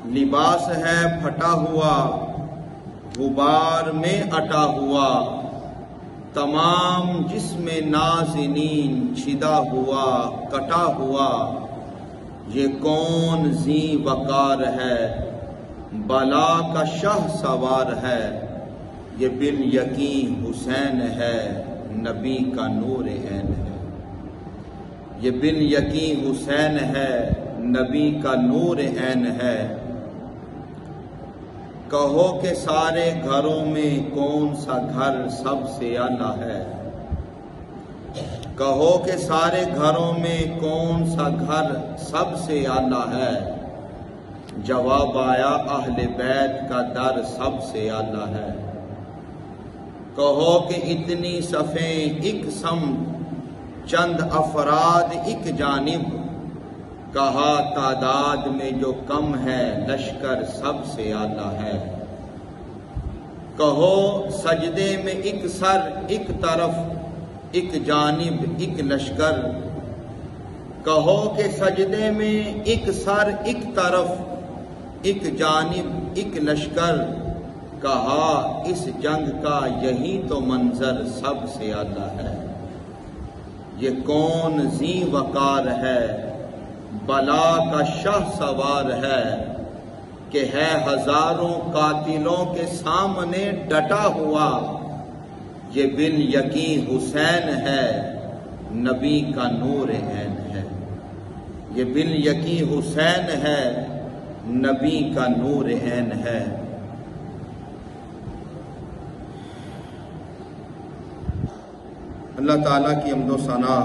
لباس ہے پھٹا ہوا غبار میں اٹا ہوا، تمام جسم نازنین چھدا ہوا کٹا ہوا، یہ کون ذی وقار ہے بلا کا شاہ سوار ہے، یہ بن یقین حسین ہے نبی کا نور عین ہے، یہ بن یقین حسین ہے نبی کا نور عین ہے۔ کہو کہ سارے گھروں میں کون سا گھر سب سے اعلیٰ ہے، کہو کہ سارے گھروں میں کون سا گھر سب سے اعلیٰ ہے، جواب آیا اہل بیت کا در سب سے اعلیٰ ہے۔ کہو کہ اتنی صفیں ایک سمت چند افراد ایک جانب، کہا تعداد میں جو کم ہے لشکر سب سے اعلیٰ ہے۔ کہو سجدے میں ایک سر ایک طرف ایک جانب ایک لشکر، کہو کہ سجدے میں ایک سر ایک طرف ایک جانب ایک لشکر، کہا اس جنگ کا یہی تو منظر سب سے اعلیٰ ہے، یہ کون ذی وقار ہے بلا کا شاہ سوار ہے، کہ ہے ہزاروں قاتلوں کے سامنے ڈٹا ہوا، یہ بن یقین حسین ہے نبی کا نور عین ہے، یہ بن یقین حسین ہے نبی کا نور عین ہے۔ اللہ تعالیٰ کی حمد و ثنا